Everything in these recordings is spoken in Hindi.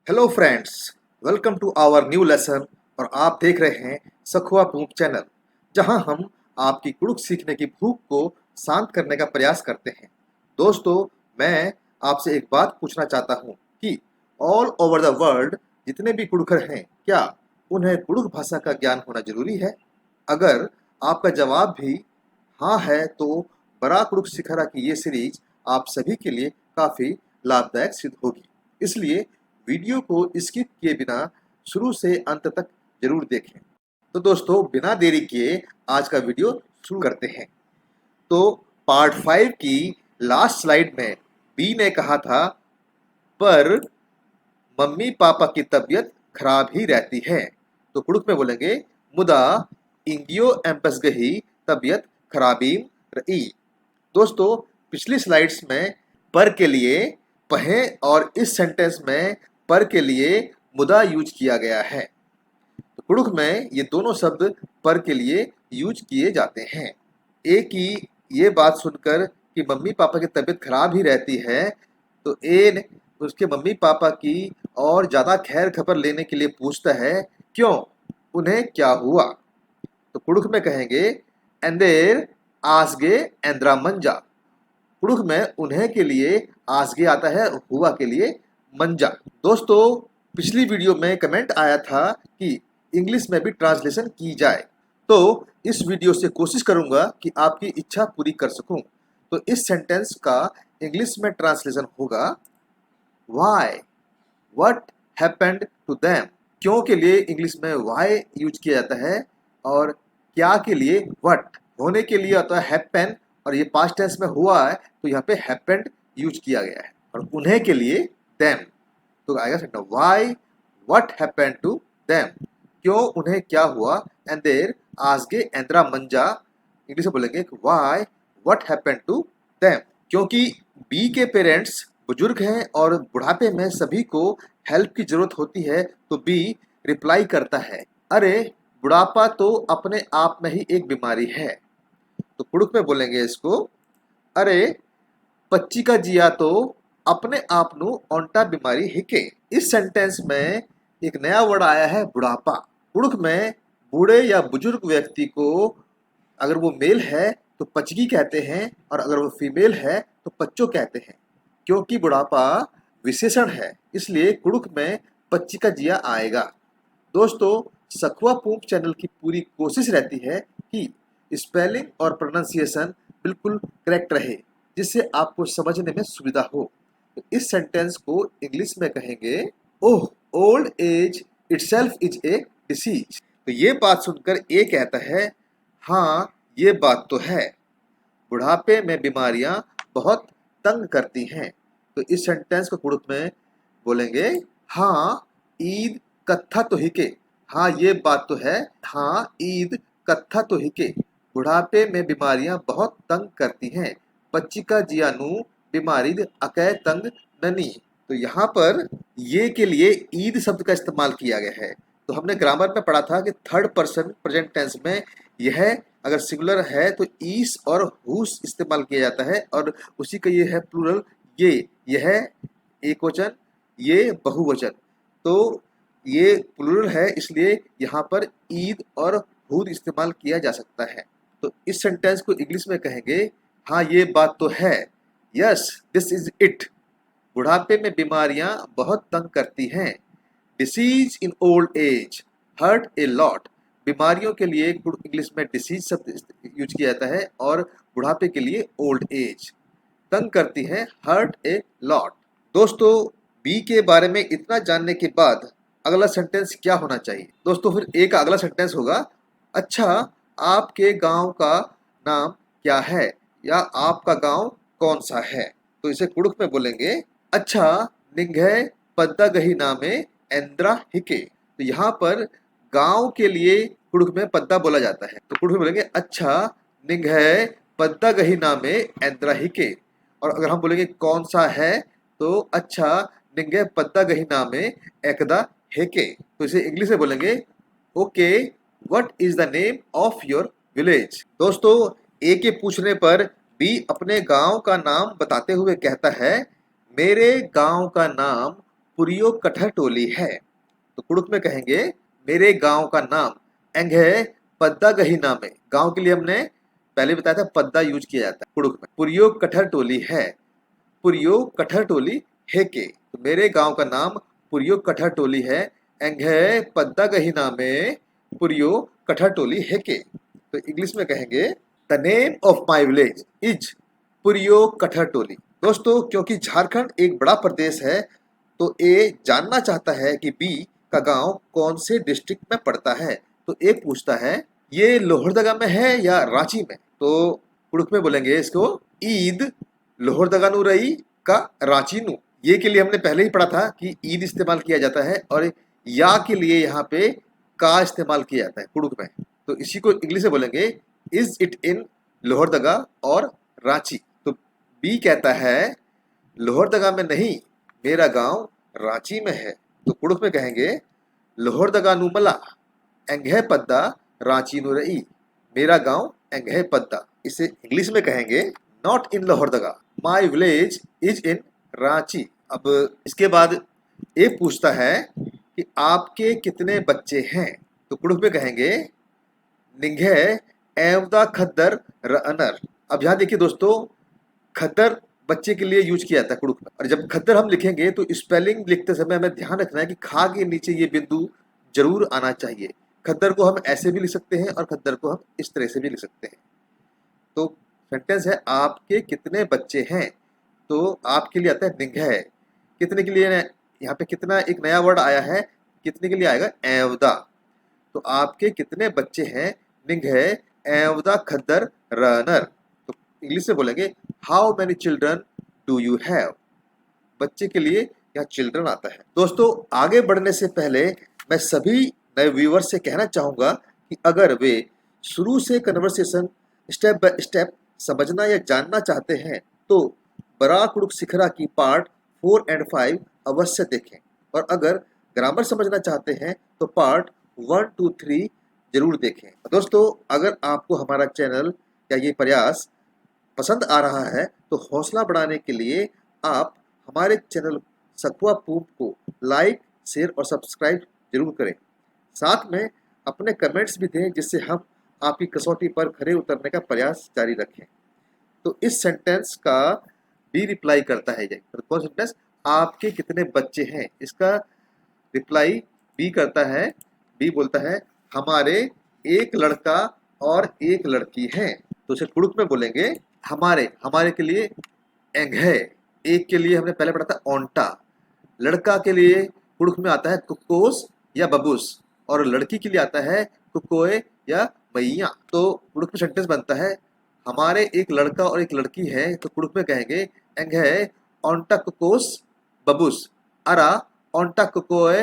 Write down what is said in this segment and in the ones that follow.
Hello friends, welcome to our new lesson. और आप देख रहे हैं सखुआ पूप चैनल, जहां हम आपकी कुड़ुक सीखने की भूख को शांत करने का प्रयास करते हैं। दोस्तों, मैं आपसे एक बात पूछना चाहता हूं कि ऑल ओवर द वर्ल्ड जितने भी कुड़ुकर हैं, क्या उन्हें कुड़ुक भाषा का ज्ञान होना जरूरी है? अगर आपका जवाब भी हाँ है, तो बड़ा कुड़ुक सिखरा की ये सीरीज आप सभी के लिए काफ़ी लाभदायक सिद्ध होगी। इसलिए वीडियो को स्किप किए बिना शुरू से अंत तक जरूर देखें। तो दोस्तों, बिना देरी किए आज का वीडियो शुरू करते हैं। तो पार्ट 5 की लास्ट स्लाइड में बी ने कहा था, पर मम्मी पापा की तबीयत खराब ही रहती है। तो कुड़ुक में बोलेंगे, मुदा इंगियो एम्पस गही तबीयत खराबीम रही। दोस्तों, पिछली स्लाइड्स में पर के लिए पहे और इस सेंटेंस में पर के लिए मुदा यूज किया गया है। तो कुड़ुक में ये दोनों शब्द पर के लिए यूज किए जाते हैं। ए की ये बात सुनकर कि मम्मी पापा की तबीयत खराब ही रहती है, तो ए ने उसके मम्मी पापा की और ज़्यादा खैर खबर लेने के लिए पूछता है, क्यों, उन्हें क्या हुआ? तो कुड़ुक में कहेंगे, एंदेर आसगे एंद्रा मंजा। कुड़ुक में उन्हें के लिए आसगे आता है, हुआ के लिए मंजा। दोस्तों, पिछली वीडियो में कमेंट आया था कि इंग्लिश में भी ट्रांसलेशन की जाए, तो इस वीडियो से कोशिश करूंगा कि आपकी इच्छा पूरी कर सकूं। तो इस सेंटेंस का इंग्लिश में ट्रांसलेशन होगा, why, what happened to them. क्यों के लिए इंग्लिश में वाई यूज किया जाता है, और क्या के लिए व्हाट। होने के लिए आता है हैपन, और ये पास्ट टेंस में हुआ है, तो यहाँ पे हैपेंड यूज किया गया है। और उन्हें के लिए देम, तो आएगा sentence, why what happened to them, क्यों उन्हें क्या हुआ। एंड देर आसगे एंद्रा मंजा, इंग्लिश में बोलेंगे why what happened to them. क्योंकि बी के पेरेंट्स बुजुर्ग हैं और बुढ़ापे में सभी को हेल्प की जरूरत होती है, तो बी रिप्लाई करता है, अरे बुढ़ापा तो अपने आप में ही एक बीमारी है। तो कुड़ुक में बोलेंगे इसको, अरे पच्ची का जिया तो अपने आप नु ओंटा बीमारी हिके। इस सेंटेंस में एक नया वर्ड आया है, बुढ़ापा। कुड़ुक में बूढ़े या बुजुर्ग व्यक्ति को अगर वो मेल है तो पचगी कहते हैं, और अगर वो फीमेल है तो पच्चो कहते हैं। क्योंकि बुढ़ापा विशेषण है, इसलिए कुड़ुक में पच्ची का जिया आएगा। दोस्तों, सखुआ पूप चैनल की पूरी कोशिश रहती है कि स्पेलिंग और प्रोनाउंसिएशन बिल्कुल करेक्ट रहे, जिससे आपको समझने में सुविधा हो। तो इस सेंटेंस को इंग्लिश में कहेंगे, oh old age itself is a disease. तो ये बात सुनकर ए कहता है, हाँ ये बात तो है, बुढ़ापे में बीमारियां बहुत तंग करती हैं। तो इस सेंटेंस को कुड़ुक में बोलेंगे, हाँ ईद कत्था तो हिके। हाँ ये बात तो है, हाँ ईद कत्था तो हिके, बुढ़ापे में बीमारियां बहुत तंग करती हैं। पच्चिका जियानु बीमारी अकै तंग ननी। तो यहाँ पर ये के लिए ईद शब्द का इस्तेमाल किया गया है। तो हमने ग्रामर में पढ़ा था कि थर्ड पर्सन प्रेजेंट टेंस में यह अगर सिंगुलर है तो ईस और हुस इस्तेमाल किया जाता है, और उसी का ये है प्लूरल, यह एक वचन, ये बहुवचन। तो ये प्लूरल है, इसलिए यहाँ पर ईद और हुद इस्तेमाल किया जा सकता है। तो इस सेंटेंस को इंग्लिश में कहेंगे, हाँ ये बात तो है, यस दिस इज इट, बुढ़ापे में बीमारियां बहुत तंग करती हैं। Disease in old age hurt a lot. बीमारियों के लिए इंग्लिश में डिसीज शब्द यूज किया जाता है, और बुढ़ापे के लिए ओल्ड एज। तंग करती है, हर्ट ए लॉट। दोस्तों, बी के बारे में इतना जानने के बाद अगला सेंटेंस क्या होना चाहिए? दोस्तों, फिर ए का अगला सेंटेंस होगा, अच्छा आपके गांव का नाम क्या है, या आपका गांव कौन सा है? तो इसे कुड़ुक में बोलेंगे, अच्छा निंघे पद्दा गही नामे एंद्रा हिके। तो यहाँ पर गांव के लिए कुड़ुक में पद्दा बोला जाता है, तो कुड़ुक में बोलेंगे, अच्छा निंघे पद्दा गही नामे एंद्रा हिके। और अगर हम बोलेंगे कौन सा है, तो अच्छा निंगे पद्दा गही नामे एकदा हेके। तो इसे इंग्लिश में बोलेंगे, okay what is the name of your village. दोस्तों, ए के पूछने पर बी अपने गांव का नाम बताते हुए कहता है, मेरे गांव का नाम पुरियो कटहर टोली है। तो कुड़ुक में कहेंगे मेरे गांव का नाम एंगे पद्दा गही नाम है। गांव के लिए हमने पहले बताया था पद्दा यूज किया जाता है कुड़ुक में। पुरियो कटहर टोली है, पुरियो कटहर टोली है के। तो मेरे गांव का नाम पुरियो कटहर टोली है, एंगे पद्दा गही नाम में पुरियो कटहर टोली है के। तो इंग्लिश में कहेंगे the name of my village is Puriyo Kathar Toli. दोस्तों, क्योंकि झारखंड एक बड़ा प्रदेश है तो ए जानना चाहता है कि बी का गांव कौन से डिस्ट्रिक्ट में पड़ता है। तो ए पूछता है ये लोहरदगा में है या रांची में। तो कुड़ुक में बोलेंगे इसको ईद लोहरदगा नु रही का रांची नु। ये के लिए हमने पहले ही पढ़ा था कि ईद इस्तेमाल किया जाता है और या के लिए यहाँ पे का इस्तेमाल किया जाता है कुड़ुक में। तो इसी को इंग्लिश में बोलेंगे इज इट इन लोहरदगा और रांची। तो बी कहता है लोहरदगा में नहीं, मेरा गांव रांची में है। तो कुड़ुक में कहेंगे लोहरदगा नु मला एंगे पद्दा रांची नु रही, मेरा गांव एंगे पद्दा। इसे इंग्लिश में कहेंगे not in Lohardaga, my village is in Ranchi. अब इसके बाद ए पूछता है कि आपके कितने बच्चे हैं। तो कुड़ुक में कहेंगे निंगे एवदा खद्दर रअनर। अब यहाँ देखिए दोस्तों, खद्दर बच्चे के लिए यूज किया जाता है कुड़ुक में। और जब खद्दर हम लिखेंगे तो स्पेलिंग लिखते समय हमें ध्यान रखना है कि खा के नीचे ये बिंदु जरूर आना चाहिए। खद्दर को हम ऐसे भी लिख सकते हैं और खद्दर को हम इस तरह से भी लिख सकते हैं। तो सेंटेंस है आपके कितने बच्चे हैं। तो आपके लिए आता है निंगे। कितने के लिए यहाँ पे कितना एक नया वर्ड आया है, कितने के लिए आएगा एवदा। तो आपके कितने बच्चे हैं निंगे एवदा खद्दर रनर। तो इंग्लिश में बोलेंगे how many children do you have. बच्चे के लिए यहाँ चिल्ड्रन आता है। दोस्तों, आगे बढ़ने से पहले मैं सभी नए व्यूअर से कहना चाहूंगा कि अगर वे शुरू से कन्वर्सेशन स्टेप बाय स्टेप समझना या जानना चाहते हैं तो बड़ा कुड़ुक सिखरा की पार्ट 4 और 5 अवश्य देखें। और अगर ग्रामर समझना चाहते हैं तो पार्ट 1, 2, 3 जरूर देखें। दोस्तों, अगर आपको हमारा चैनल या ये प्रयास पसंद आ रहा है तो हौसला बढ़ाने के लिए आप हमारे चैनल सखुआ पूप को लाइक, शेयर और सब्सक्राइब जरूर करें। साथ में अपने कमेंट्स भी दें जिससे हम आपकी कसौटी पर खरे उतरने का प्रयास जारी रखें। तो इस सेंटेंस का बी रिप्लाई करता है। कौन सेंटेंस आपके कितने बच्चे हैं, इसका रिप्लाई बी करता है। बी बोलता है हमारे एक लड़का और एक लड़की है। तो उसे कुड़ुक में बोलेंगे हमारे। हमारे के लिए एंगे, एक के लिए हमने पहले पढ़ा था ओंटा। लड़का के लिए कुड़ुक में आता है कुकोस या बबूस और लड़की के लिए आता है कुकोए या मैया। तो कुड़ुक में सेंटेंस बनता है हमारे एक लड़का और एक लड़की है। तो कुड़ुक में कहेंगे एंगे ओंटा कुकोस बबूस अरा ओंटा कुकोए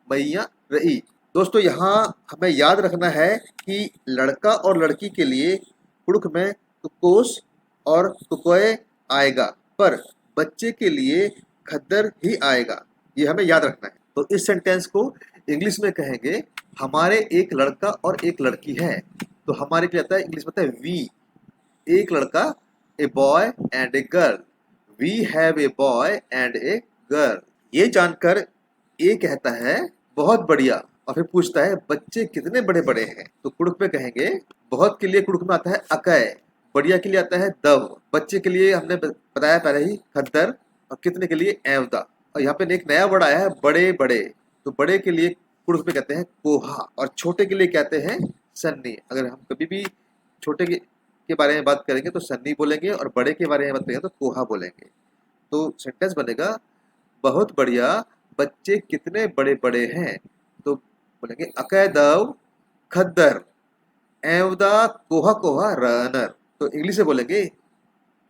मैया रही। दोस्तों, यहाँ हमें याद रखना है कि लड़का और लड़की के लिए कुड़ुक में कुकोस और कुकोए आएगा, पर बच्चे के लिए खद्दर ही आएगा। ये हमें याद रखना है। तो इस सेंटेंस को इंग्लिश में कहेंगे हमारे एक लड़का और एक लड़की है। तो हमारे के लिए आता है इंग्लिश में आता है वी, एक लड़का, a boy and a girl. We have a boy and a girl. ये जानकर ए कहता है बहुत बढ़िया और फिर पूछता है बच्चे कितने बड़े बड़े हैं। तो कुड़ुक में कहेंगे बहुत के लिए कुड़ुक में आता है अकय, बढ़िया के लिए आता है दव, बच्चे के लिए हमने बताया पहले ही खद्दर और कितने के लिए एवदा। और यहाँ पे एक नया वर्ड आया है बड़े बड़े। तो बड़े के लिए कुड़ुक में कहते हैं कोहा और छोटे के लिए कहते हैं सन्नी। अगर हम कभी भी छोटे के बारे में बात करेंगे तो सन्नी बोलेंगे और बड़े के बारे में बात करेंगे तो कोहा बोलेंगे। तो सेंटेंस बनेगा बहुत बढ़िया, बच्चे कितने बड़े बड़े हैं। तो बोलेंगे अकैदव खद्दर एवदा कोहा कोहा रनर। तो इंग्लिश में बोलेंगे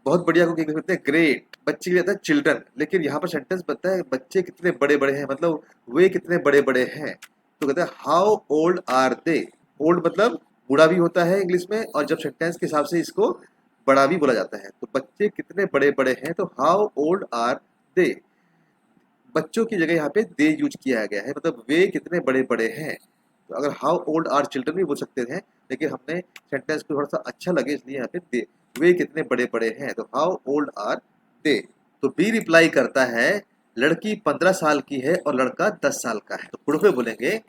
बहुत बढ़िया को इंग्लिश में कहते हैं ग्रेट, बच्चे के लिए आता है चिल्ड्रन। लेकिन यहाँ पर सेंटेंस बनता है बच्चे कितने बड़े बड़े हैं, मतलब वे कितने बड़े बड़े हैं। तो कहते हैं how old are they. Old मतलब बूढ़ा भी होता है इंग्लिश में, और जब सेंटेंस के हिसाब से इसको बड़ा भी बोला जाता है। तो बच्चे कितने बड़े बड़े हैं, तो हाउ ओल्ड आर दे। बच्चों की जगह यहाँ पे दे यूज किया गया है, मतलब वे कितने बड़े बड़े हैं। तो अगर हाउ ओल्ड आर चिल्ड्रन भी बोल सकते थे, लेकिन हमने सेंटेंस को थोड़ा सा अच्छा लगे इसलिए यहाँ पे दे, वे कितने बड़े बड़े हैं। तो हाउ ओल्ड आर दे। तो बी रिप्लाई करता है लड़की 15 साल की है और लड़का 10 साल का है। तो कुड़ुक में बोलेंगे,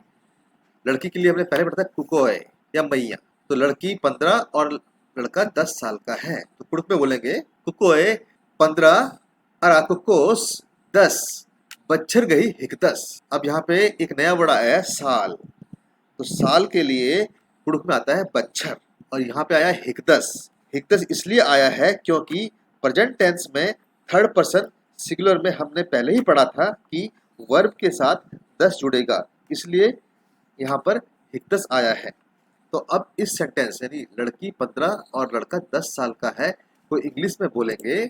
लड़की के लिए हमने पहले पढ़ा था कुकोय या मैया। तो लड़की 15 और लड़का 10 साल का है। तो कुड़ुक में बोलेंगे कुकोय 15 अरा कुकोस 10 बच्छर गई हिक 10। अब यहाँ पे एक नया वर्ड आया है साल। तो साल के लिए कुड़ुक में आता है बच्छर और यहाँ पे आया हिकदस। हिकदस इसलिए आया है क्योंकि प्रेजेंट टेंस में थर्ड पर्सन सिंगुलर में हमने पहले ही पढ़ा था कि वर्ब के साथ 10 जुड़ेगा, इसलिए यहाँ पर हिकदस आया है। तो अब इस सेंटेंस यानी लड़की 15 और लड़का 10 साल का है तो इंग्लिश में बोलेंगे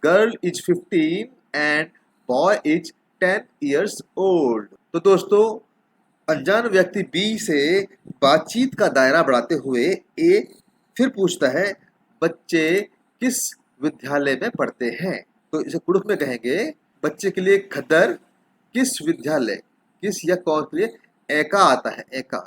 girl is 15 and boy is 10 years old. तो दोस्तों, अनजान व्यक्ति बी से बातचीत का दायरा बढ़ाते हुए ए फिर पूछता है बच्चे किस विद्यालय में पढ़ते हैं। तो इसे कुड़ुक में कहेंगे बच्चे के लिए खद्दर किस विद्यालय, किस या कौन के लिए एका आता है एका।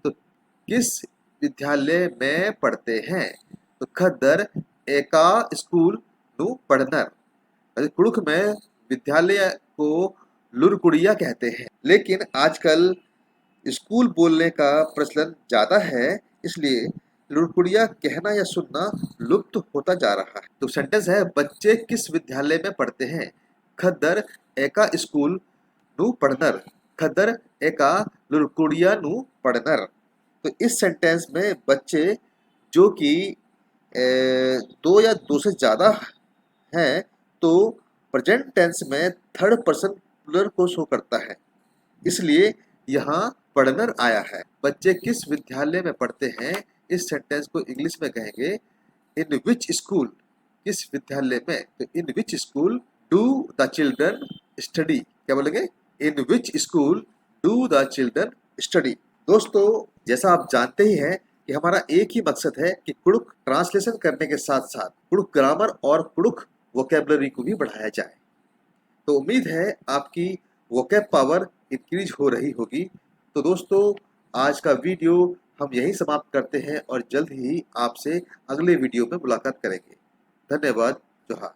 तो किस विद्यालय में पढ़ते हैं, तो खद्दर एका स्कूल नु पढ़नर। कुड़ुक में विद्यालय को लुरकुड़िया कहते हैं, लेकिन आजकल स्कूल बोलने का प्रचलन ज्यादा है, इसलिए लुड़कुड़िया कहना या सुनना लुप्त होता जा रहा है। तो सेंटेंस है बच्चे किस विद्यालय में पढ़ते हैं, खद्दर एका स्कूल नु पढ़नर, खद्दर एका लुड़कुड़िया नु पढ़नर। तो इस सेंटेंस में बच्चे जो कि 2 या 2 से ज्यादा हैं तो प्रेजेंट टेंस में थर्ड पर्सन प्लूरल को शो करता है, इसलिए यहाँ पढ़नर आया है। बच्चे किस विद्यालय में पढ़ते हैं, इस सेंटेंस को इंग्लिश में कहेंगे इन विच स्कूल, किस विद्यालय में। तो in which school do the children study, क्या बोलेंगे in which school do the children study. दोस्तों, जैसा आप जानते ही हैं कि हमारा एक ही मकसद है कि कुड़ुक ट्रांसलेशन करने के साथ साथ कुड़ुक ग्रामर और कुड़ुक वोकेबलरी को भी बढ़ाया जाए। तो उम्मीद है आपकी वोकैब पावर इंक्रीज हो रही होगी। तो दोस्तों, आज का वीडियो हम यहीं समाप्त करते हैं और जल्द ही आपसे अगले वीडियो में मुलाकात करेंगे। धन्यवाद। जोहार।